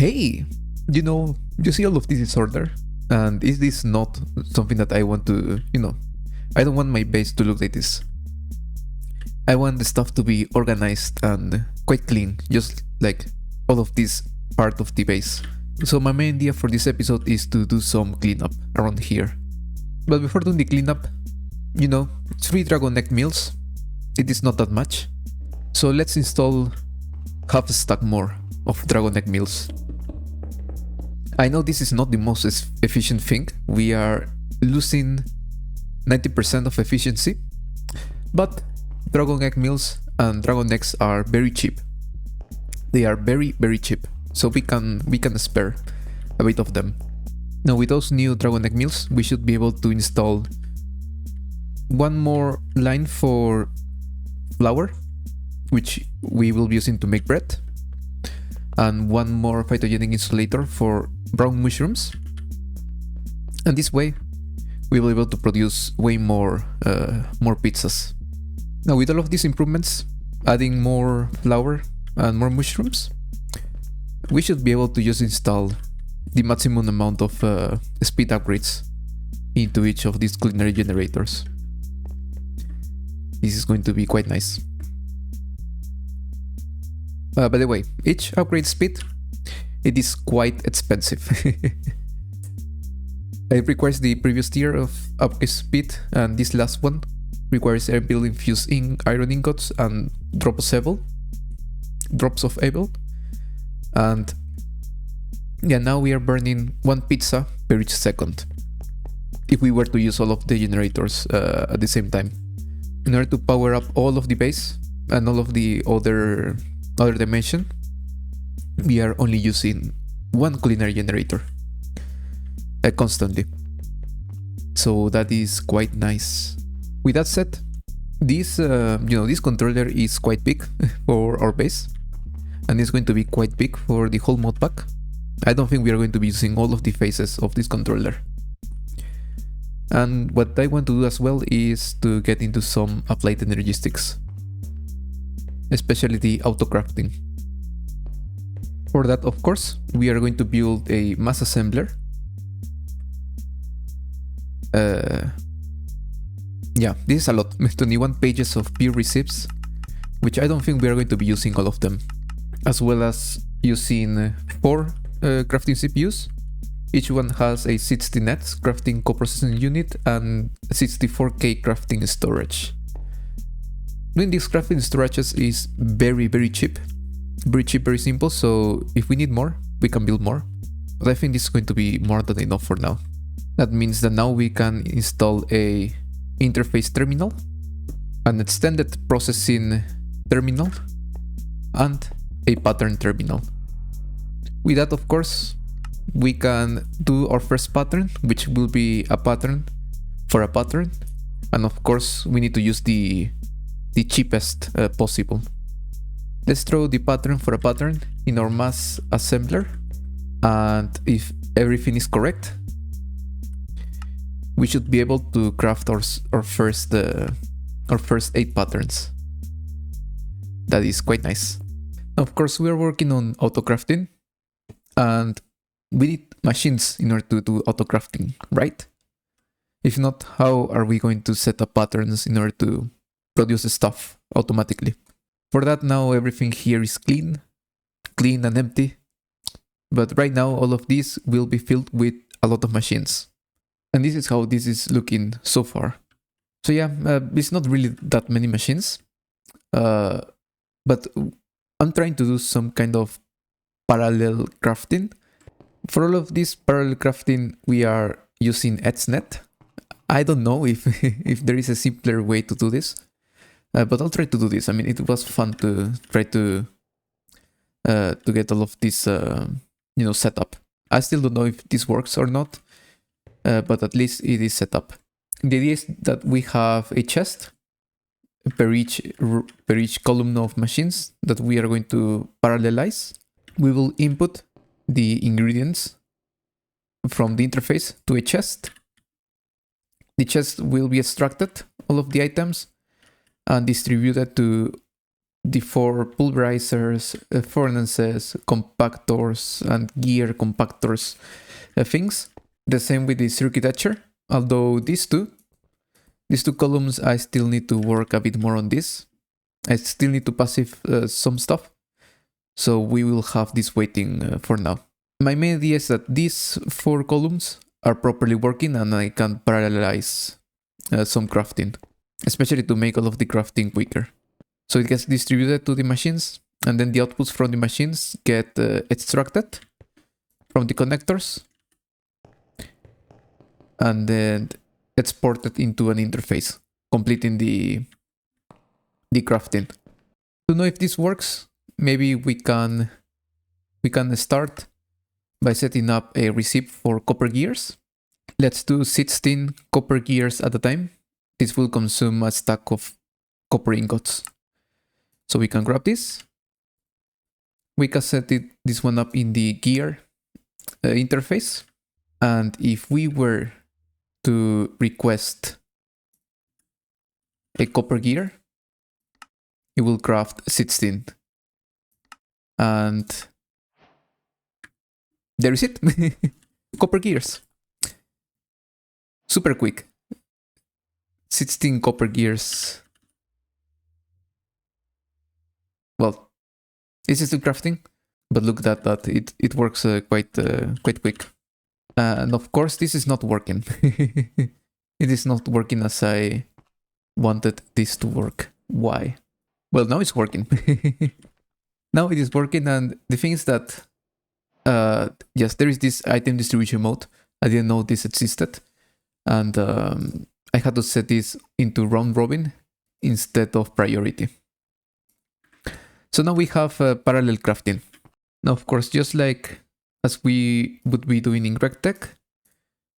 Hey, you see all of this disorder? And is this not something that I want to, I don't want my base to look like this. I want the stuff to be organized and quite clean, just like all of this part of the base. So my main idea for this episode is to do some cleanup around here. But before doing the cleanup, 3 dragon egg mills. It is not that much. So let's install half a stack more of dragon egg mills. I know this is not the most efficient thing. We are losing 90% of efficiency, but dragon egg mills and dragon eggs are very cheap. They are very, very cheap, so we can spare a bit of them. Now with those new dragon egg mills, we should be able to install one more line for flour, which we will be using to make bread, and one more phytogenic insulator for brown mushrooms. And this way we will be able to produce way more pizzas. Now with all of these improvements, adding more flour and more mushrooms, we should be able to just install the maximum amount of speed upgrades into each of these culinary generators. This is going to be quite nice. By the way, each upgrade speed, it is quite expensive. It requires the previous tier of upgrade speed, and this last one requires air build infused iron ingots and drops of able. And yeah, now we are burning 1 pizza per each second if we were to use all of the generators at the same time. In order to power up all of the base and all of the other dimension, we are only using 1 culinary generator constantly. So that is quite nice. With that said, this controller is quite big for our base, and it's going to be quite big for the whole mod pack. I don't think we are going to be using all of the phases of this controller. And what I want to do as well is to get into some applied energistics, especially the auto crafting. For that, of course, we are going to build a mass assembler. Yeah, this is a lot. 21 pages of pure receipts, which I don't think we are going to be using all of them. As well as using 4 crafting CPUs. Each one has a 60 nets crafting coprocessing unit and 64K crafting storage. Doing these crafting storages is very, very cheap. Very cheap, very simple, so if we need more, we can build more. But I think this is going to be more than enough for now. That means that now we can install a interface terminal, an extended processing terminal, and a pattern terminal. With that, of course, we can do our first pattern, which will be a pattern for a pattern. And of course, we need to use the cheapest possible. Let's throw the pattern for a pattern in our mass assembler. And if everything is correct, we should be able to craft our first 8 patterns. That is quite nice. Of course, we are working on auto crafting, and we need machines in order to do auto crafting, right? If not, how are we going to set up patterns in order to produce stuff automatically? For that, now everything here is clean and empty. But right now, all of this will be filled with a lot of machines. And this is how this is looking so far. So yeah, it's not really that many machines. But I'm trying to do some kind of parallel crafting. For all of this parallel crafting, we are using EtchNet. I don't know if there is a simpler way to do this, but I'll try to do this. I mean, it was fun to try to get all of this, set up. I still don't know if this works or not, but at least it is set up. The idea is that we have a chest per each column of machines that we are going to parallelize. We will input the ingredients from the interface to a chest. The chest will be extracted, all of the items, and distributed to the 4 pulverizers, furnaces, compactors, and gear compactors things. The same with the circuit etcher, although these two columns, I still need to work a bit more on this. I still need to passive some stuff, so we will have this waiting for now. My main idea is that these 4 columns are properly working and I can parallelize some crafting, especially to make all of the crafting quicker. So it gets distributed to the machines, and then the outputs from the machines get extracted from the connectors and then exported into an interface, completing the crafting. To know if this works, maybe we can start by setting up a receipt for copper gears. Let's do 16 copper gears at a time. This will consume a stack of copper ingots. So we can grab this. We can set this one up in the gear interface. And if we were to request a copper gear, it will craft 16. And there is it. Copper gears. Super quick. 16 copper gears. Well, this is still crafting, but look at that. It works quite quick. And of course, this is not working. It is not working as I wanted this to work. Why? Well, now it's working. Now it is working, and the thing is that yes, there is this item distribution mode. I didn't know this existed, and I had to set this into round robin instead of priority. So now we have parallel crafting. Now, of course, just like as we would be doing in RegTech,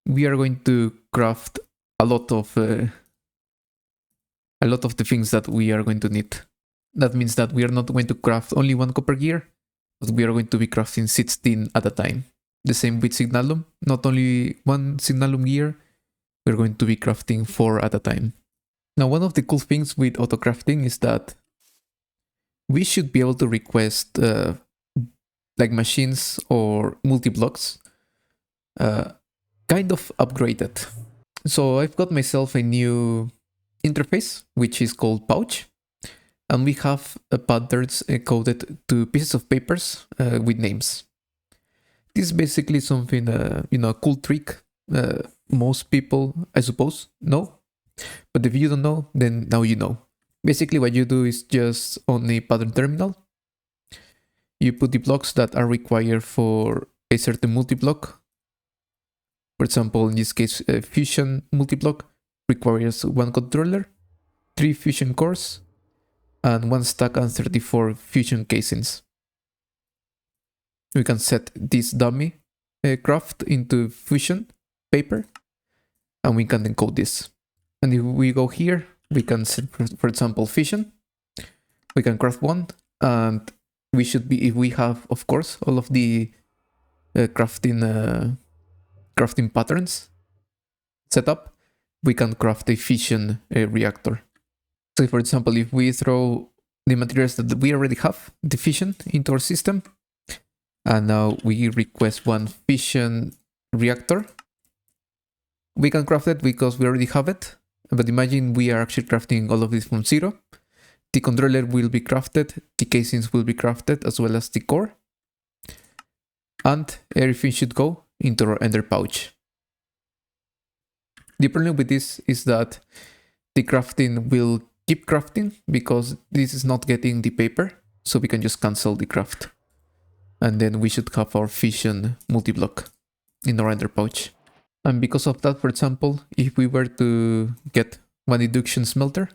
we are going to craft a lot of the things that we are going to need. That means that we are not going to craft only 1 copper gear, but we are going to be crafting 16 at a time. The same with Signalum, not only 1 Signalum gear, we're going to be crafting 4 at a time. Now, one of the cool things with auto crafting is that we should be able to request like machines or multi-blocks kind of upgraded. So I've got myself a new interface, which is called Pouch. And we have patterns coded to pieces of papers with names. This is basically something, a cool trick. Most people, I suppose, know. But if you don't know, then now you know. Basically what you do is just on a pattern terminal, you put the blocks that are required for a certain multi-block. For example, in this case, a fusion multi-block requires 1 controller, 3 fusion cores, and 1 stack and 34 fusion casings. We can set this dummy craft into fusion paper, and we can encode this. And if we go here, we can set, for example, fission. We can craft 1, and we should be, if we have, of course, all of the crafting patterns set up, we can craft a fission reactor. So, for example, if we throw the materials that we already have, the fission, into our system, and now we request 1 fission reactor, we can craft it because we already have it. But imagine we are actually crafting all of this from 0. The controller will be crafted, the casings will be crafted, as well as the core. And everything should go into our Ender pouch. The problem with this is that the crafting will keep crafting because this is not getting the paper, so we can just cancel the craft. And then we should have our fission multi-block in our Ender pouch. And because of that, for example, if we were to get 1 induction smelter,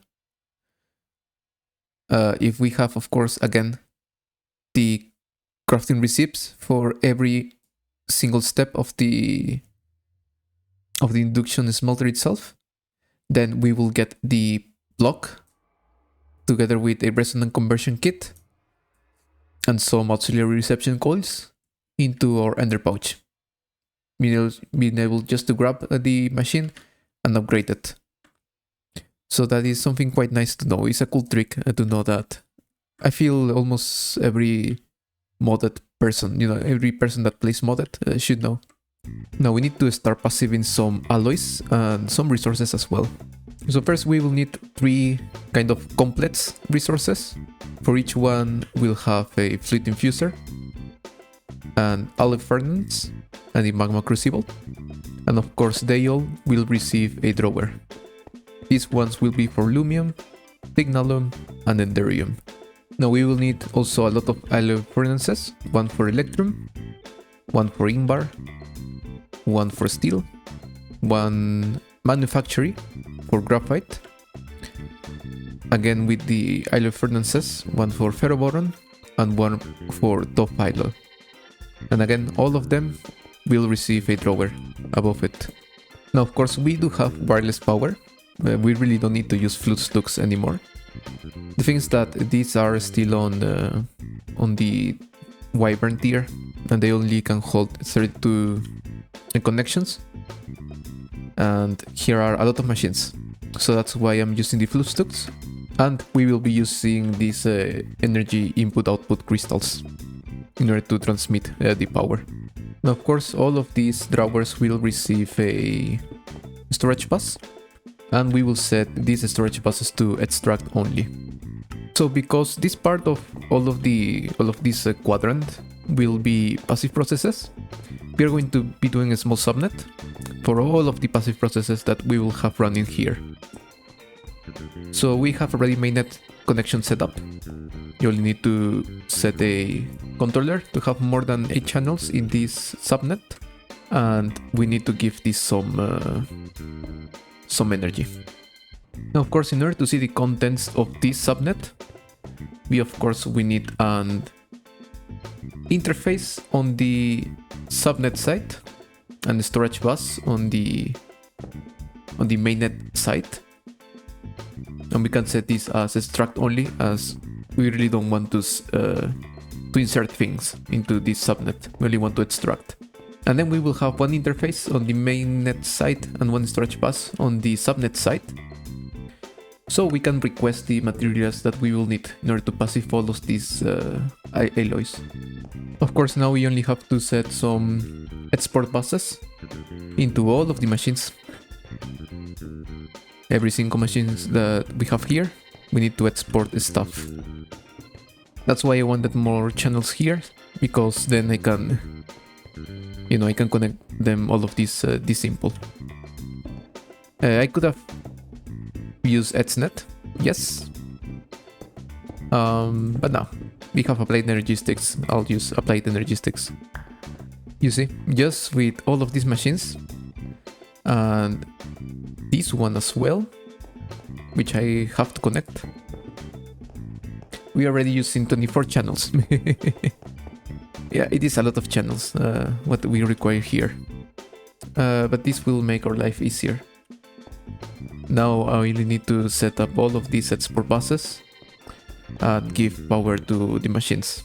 if we have, of course, again, the crafting receipts for every single step of the induction smelter itself, then we will get the block together with a resonant conversion kit and some auxiliary reception coils into our Ender pouch. Being able just to grab the machine and upgrade it. So that is something quite nice to know. It's a cool trick to know that I feel almost every modded person, every person that plays modded should know. Now we need to start passiving some alloys and some resources as well. So first we will need 3 kind of complex resources. For each one we'll have a fluid infuser, an alloy furnace, and a magma crucible. And of course they all will receive a drawer. These ones will be for lumium, tignalum, and enderium. Now we will need also a lot of alloy furnaces, one for electrum, one for invar, one for steel, one manufactory for graphite, again with the alloy furnaces, one for ferroboron and one for top alloy. And again, all of them will receive a drawer above it. Now of course we do have wireless power, we really don't need to use fluid slugs anymore. The thing is that these are still on the Wyvern tier, and they only can hold 32 connections. And here are a lot of machines, so that's why I'm using the fluid slugs. And we will be using these energy input-output crystals in order to transmit the power. Now of course all of these drawers will receive a storage bus, and we will set these storage buses to extract only. So because this part of all of this quadrant will be passive processes, we are going to be doing a small subnet for all of the passive processes that we will have running here. So we have already mainnet connection set up. You only need to set a controller to have more than 8 channels in this subnet, and we need to give this some energy. Now of course, in order to see the contents of this subnet, we need an interface on the subnet side and the storage bus on the mainnet side. And we can set this as extract only, as we really don't want to insert things into this subnet. We only want to extract. And then we will have one interface on the mainnet side and one storage bus on the subnet side. So we can request the materials that we will need in order to passive all of these alloys. Of course, now we only have to set some export buses into all of the machines. Every single machine that we have here, we need to export stuff. That's why I wanted more channels here, because then I can connect them all of these this simple. I could have used Ethernet, yes. But no, we have applied energy sticks. I'll use applied energy sticks. You see, just with all of these machines and this one as well, which I have to connect, we are already using 24 channels. Yeah, it is a lot of channels, what we require here. But this will make our life easier. Now I really need to set up all of these export buses and give power to the machines.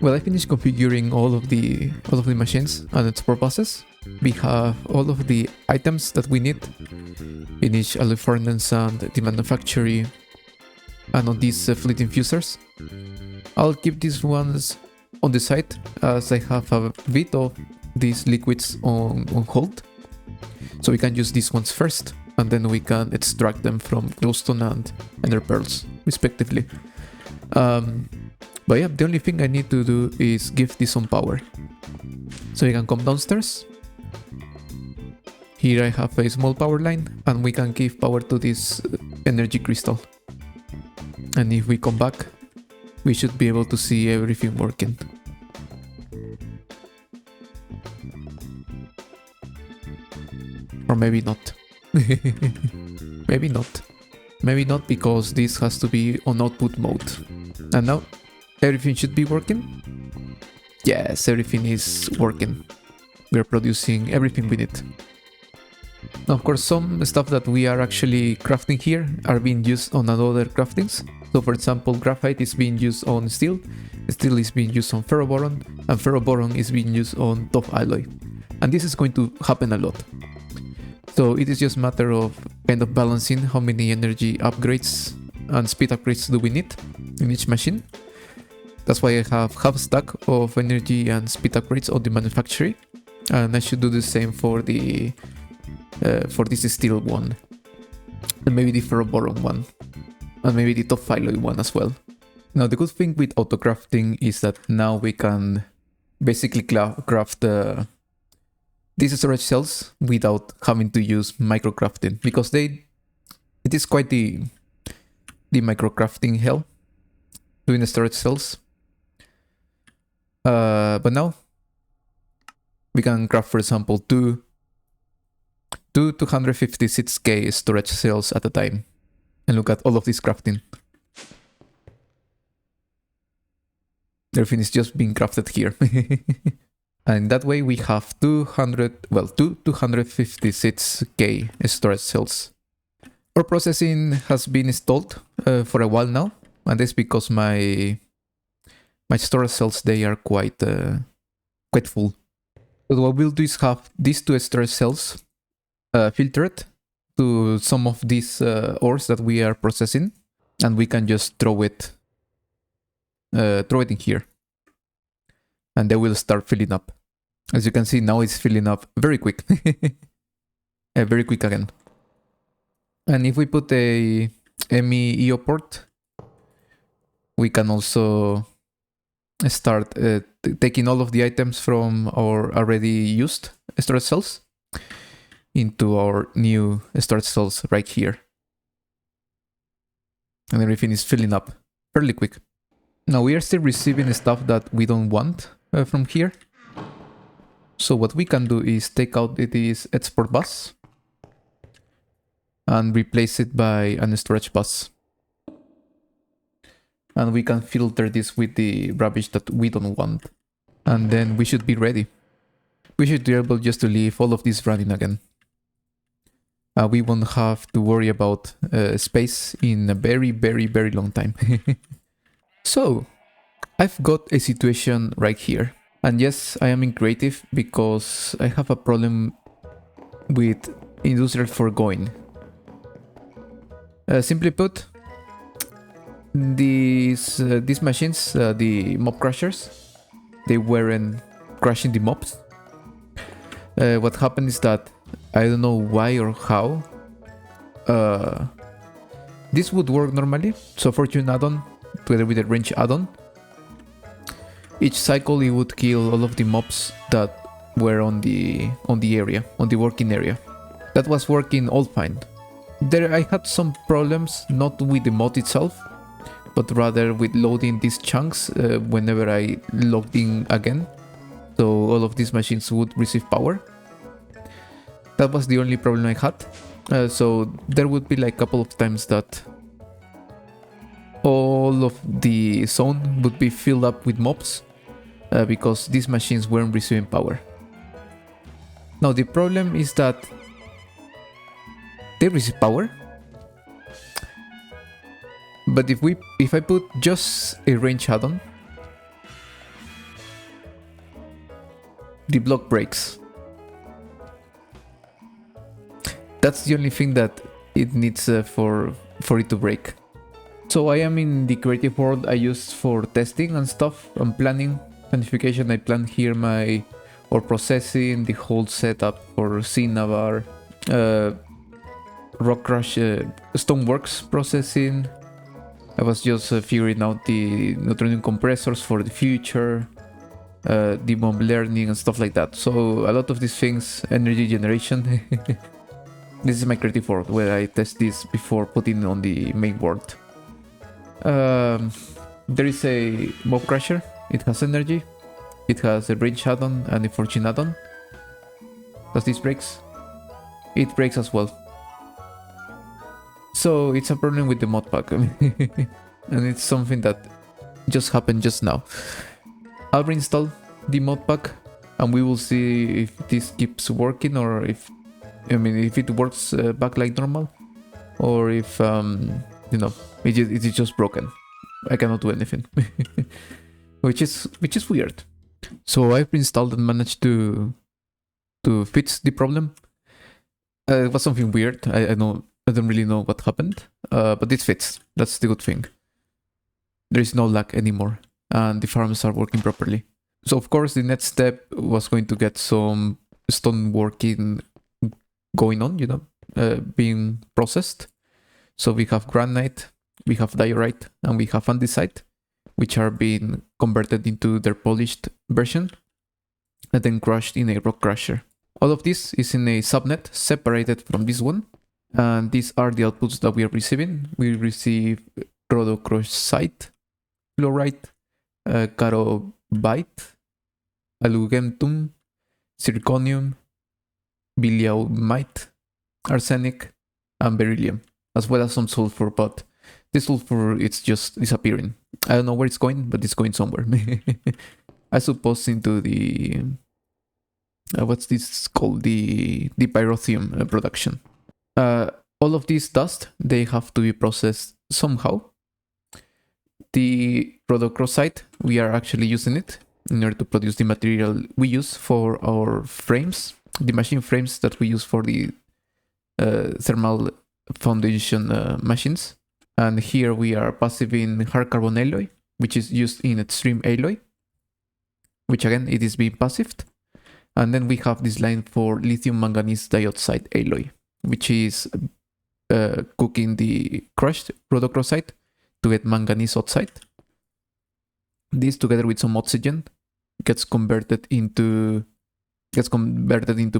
Well, I finished configuring all of the machines and export buses. We have all of the items that we need in each alloy furnace and the manufactory, and on these fluid infusers. I'll keep these ones on the side, as I have a bit of these liquids on hold, so we can use these ones first, and then we can extract them from glowstone and ender pearls respectively. But yeah, the only thing I need to do is give this some power. So we can come downstairs. Here I have a small power line, and we can give power to this energy crystal. And if we come back, we should be able to see everything working. Or maybe not. Maybe not. Maybe not, because this has to be on output mode. And now everything should be working. Yes, everything is working. We are producing everything we need. Now, of course, some stuff that we are actually crafting here are being used on other craftings. So for example, graphite is being used on steel, steel is being used on ferroboron, and ferroboron is being used on top alloy. And this is going to happen a lot. So it is just a matter of kind of balancing how many energy upgrades and speed upgrades do we need in each machine. That's why I have half a stack of energy and speed upgrades on the manufacturing, and I should do the same for the for this steel one, and maybe the ferroboron one, and maybe the top phyloid one as well. Now the good thing with autocrafting is that now we can basically craft these storage cells without having to use microcrafting, because it is quite the microcrafting hell doing the storage cells. But now we can craft, for example, two 256k storage cells at a time, and look at all of this crafting. Everything is just being crafted here. And that way we have 256k storage cells. Our processing has been installed for a while now, and that's because my storage cells, they are quite full. So what we'll do is have these two storage cells filtered to some of these ores that we are processing, and we can just throw it in here, and they will start filling up. As you can see, now it's filling up very quick. Very quick again. And if we put a MEEO port, we can also start taking all of the items from our already used storage cells into our new storage cells right here. And everything is filling up fairly quick. Now we are still receiving stuff that we don't want from here. So what we can do is take out this export bus and replace it by an storage bus. And we can filter this with the rubbish that we don't want. And then we should be ready. We should be able just to leave all of this running again. We won't have to worry about space in a very, very, very long time. So, I've got a situation right here. And yes, I am in creative because I have a problem with industrial foregoing. Simply put, these machines, the mob crushers, they weren't crushing the mobs. What happened is that I don't know why or how this would work normally. So fortune add-on together with the range add-on, each cycle it would kill all of the mobs that were on the area, on the working area. That was working all fine. There I had some problems, not with the mod itself, but rather with loading these chunks whenever I logged in again. So all of these machines would receive power. That was the only problem I had. So there would be like a couple of times that all of the zone would be filled up with mobs because these machines weren't receiving power. Now the problem is that they receive power, but if I put just a range add-on, the block breaks. That's the only thing that it needs for it to break. So I am in the creative world I use for testing and stuff and planning, planification. I plan here my processing, the whole setup for Cinnabar, Rock Crush, Stoneworks processing. I was just figuring out the neutronium compressors for the future, the mob learning and stuff like that. So a lot of these things, energy generation. This is my creative world where I test this before putting it on the main world. There is a mob crusher. It has energy. It has a range add-on and a fortune add-on. Does this breaks? It breaks as well. So it's a problem with the mod pack. And it's something that just happened just now. I'll reinstall the mod pack and we will see if this keeps working, or if it works back like normal, or if it is just broken. I cannot do anything. which is weird. So I've installed and managed to fix the problem. It was something weird. I don't really know what happened, but it fits. That's the good thing. There is no lag anymore. and the farms are working properly. So of course the next step was going to get some stone working going on, being processed. So we have granite, we have diorite, and we have andesite, which are being converted into their polished version and then crushed in a rock crusher. All of this is in a subnet separated from this one, and these are the outputs that we are receiving. We receive rhodochrosite, fluorite, carobite, alugentum, zirconium, biliaumite, arsenic, and beryllium, as well as some sulfur, but this sulfur, it's just disappearing. I don't know where it's going, but it's going somewhere. I suppose into the... what's this called? The pyrotheum production. All of this dust, they have to be processed somehow. The rhodochrosite, we are actually using it in order to produce the material we use for our frames, the machine frames that we use for the thermal foundation machines. And here we are passiving hard carbon alloy, which is used in extreme alloy, which again, it is being passived. And then we have this line for lithium manganese dioxide alloy, which is cooking the crushed rhodochrosite to get manganese oxide. This, together with some oxygen, gets converted into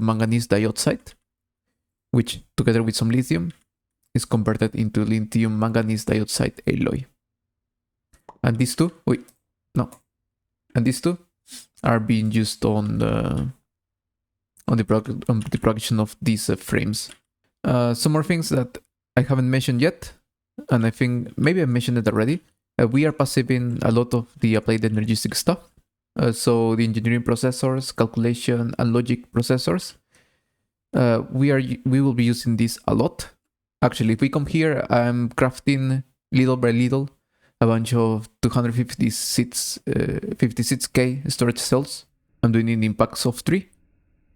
manganese dioxide, which together with some lithium is converted into lithium manganese dioxide alloy. And these two, these two are being used on the production of these frames. Some more things that I haven't mentioned yet, and I think maybe I mentioned it already. We are passiving a lot of the applied energistic stuff. So the engineering processors, calculation, and logic processors. We will be using this a lot. Actually, if we come here, I'm crafting little by little a bunch of 256K storage cells. I'm doing it in packs of 3.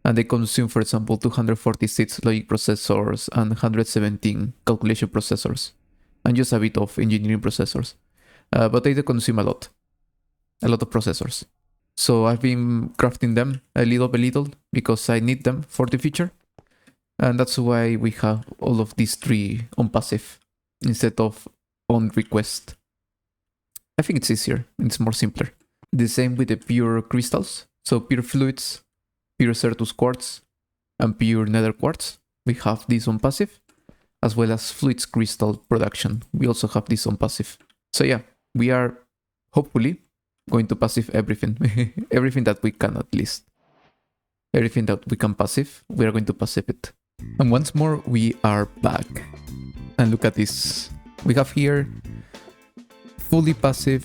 And they consume, for example, 246 logic processors and 117 calculation processors. And just a bit of engineering processors. But they do consume a lot of processors. So I've been crafting them a little by little because I need them for the future. And that's why we have all of these 3 on passive instead of on request. I think it's easier, it's more simpler. The same with the pure crystals. So pure fluids, pure Certus quartz, and pure nether quartz. We have this on passive, as well as fluids crystal production. We also have this on passive. So yeah, we are hopefully going to passive everything. Everything that we can, at least. Everything that we can passive, we are going to passive it. And once more, we are back. And look at this. We have here fully passive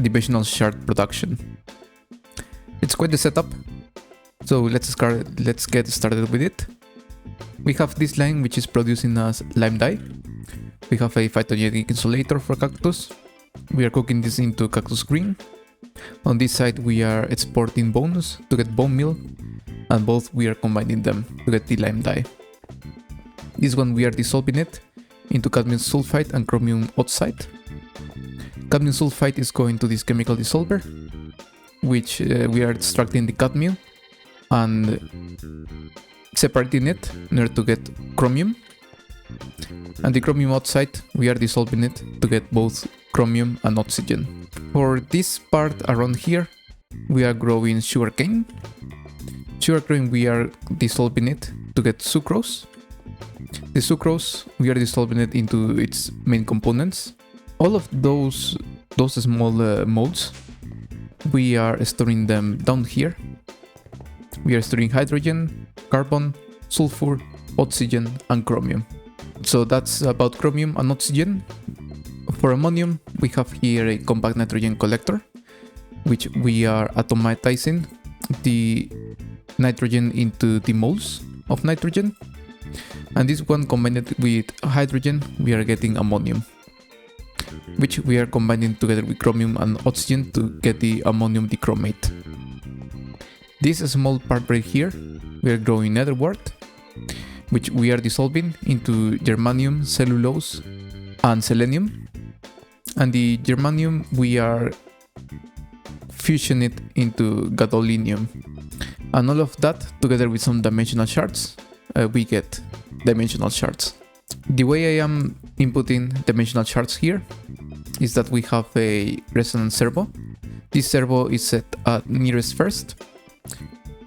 dimensional shard production. It's quite the setup. So let's get started with it. We have this line which is producing us lime dye. We have a phytogenic insulator for cactus. We are cooking this into cactus green. On this side we are exporting bones to get bone meal, and both we are combining them to get the lime dye. This one we are dissolving it into cadmium sulfide and chromium oxide. Cadmium sulfide is going to this chemical dissolver, which we are extracting the cadmium and separating it in order to get chromium. And the chromium oxide, we are dissolving it to get both chromium and oxygen. For this part around here, we are growing sugarcane. Sugarcane, we are dissolving it to get sucrose. The sucrose, we are dissolving it into its main components. All of those small molds, we are storing them down here. We are storing hydrogen, carbon, sulfur, oxygen, and chromium. So that's about chromium and oxygen. For ammonium, we have here a compact nitrogen collector, which we are atomatizing the nitrogen into the moles of nitrogen. And this one combined with hydrogen, we are getting ammonium, which we are combining together with chromium and oxygen to get the ammonium dichromate. This small part right here, we are growing nether wart, which we are dissolving into germanium, cellulose, and selenium. And the germanium, we are fusion it into gadolinium. And all of that, together with some dimensional shards, we get dimensional shards. The way I am inputting dimensional shards here is that we have a resonance servo. This servo is set at nearest first.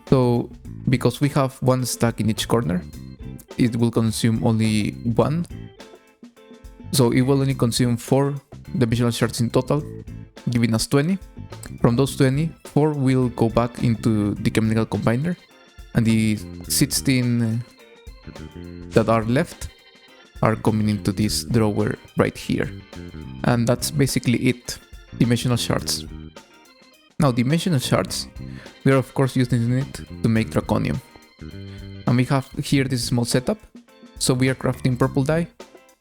So because we have one stack in each corner, it will consume only one. So it will only consume 4 dimensional shards in total, giving us 20. From those 20, 4 will go back into the chemical combiner, and the 16 that are left are coming into this drawer right here. And that's basically it, dimensional shards. Now, dimensional shards, we are of course using it to make draconium. And we have here this small setup. So we are crafting purple dye,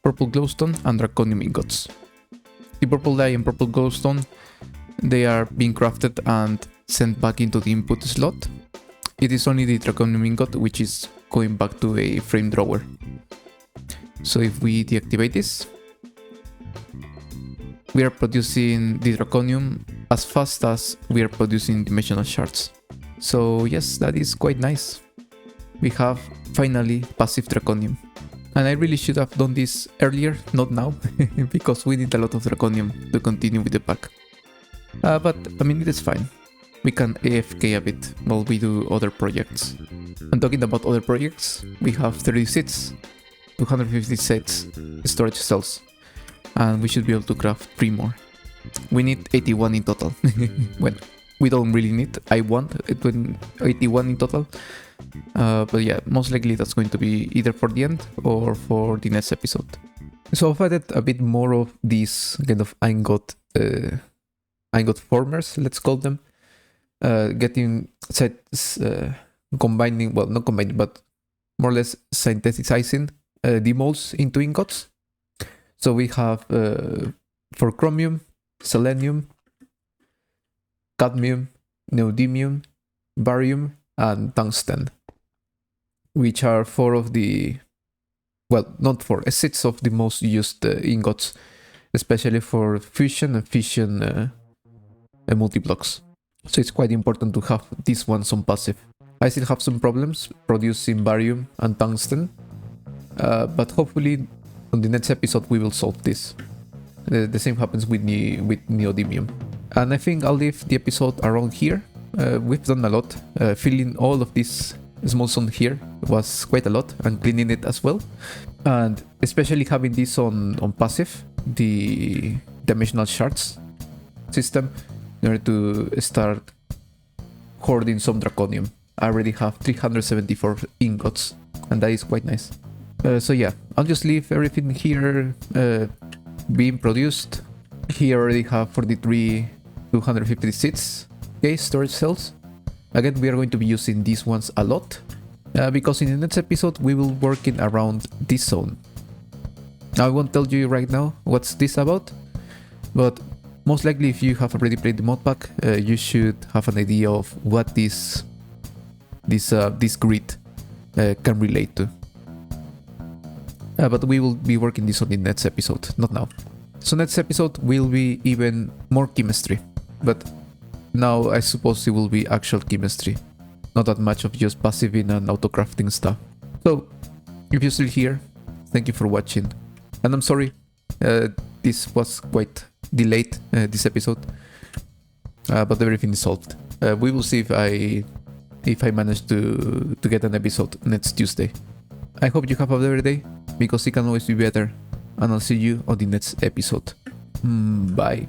purple glowstone, and draconium ingots. The purple dye and purple glowstone, they are being crafted and sent back into the input slot. It is only the draconium ingot which is going back to a frame drawer. So if we deactivate this, we are producing the draconium as fast as we are producing dimensional shards. So yes, that is quite nice. We have finally passive draconium. And I really should have done this earlier, not now, because we need a lot of draconium to continue with the pack. But I mean, it is fine. We can AFK a bit while we do other projects. And talking about other projects, we have 30 seats, 250 sets storage cells, and we should be able to craft 3 more. We need 81 in total. Well, we don't really need, I want 81 in total. But yeah, most likely that's going to be either for the end or for the next episode. So I've added a bit more of these kind of ingot formers, let's call them. Getting sets, combining, well, not combining, but more or less synthesizing the molds into ingots. So we have for chromium, selenium, cadmium, neodymium, barium, and tungsten, which are 4 of the, well, not 4, 6 of the most used ingots, especially for fusion and fission multi-blocks. So it's quite important to have these ones on passive. I still have some problems producing barium and tungsten, but hopefully on the next episode we will solve this. The same happens with neodymium. And I think I'll leave the episode around here. We've done a lot. Filling all of this small zone here was quite a lot, and cleaning it as well. And especially having this on passive, the dimensional shards system, in order to start hoarding some draconium. I already have 374 ingots, and that is quite nice. So yeah, I'll just leave everything here being produced. Here I already have 43 256 storage cells. Again, we are going to be using these ones a lot, because in the next episode we will working around this zone. Now I won't tell you right now what's this about, but most likely if you have already played the mod pack, you should have an idea of what this grid can relate to. But we will be working this on the next episode, not now. So next episode will be even more chemistry, but now I suppose it will be actual chemistry, not that much of just passiving and auto-crafting stuff. So if you're still here, thank you for watching, and I'm sorry this was quite delayed, this episode, but everything is solved. We will see if I manage to get an episode next Tuesday. I hope you have a better day, because it can always be better, and I'll see you on the next episode. Bye.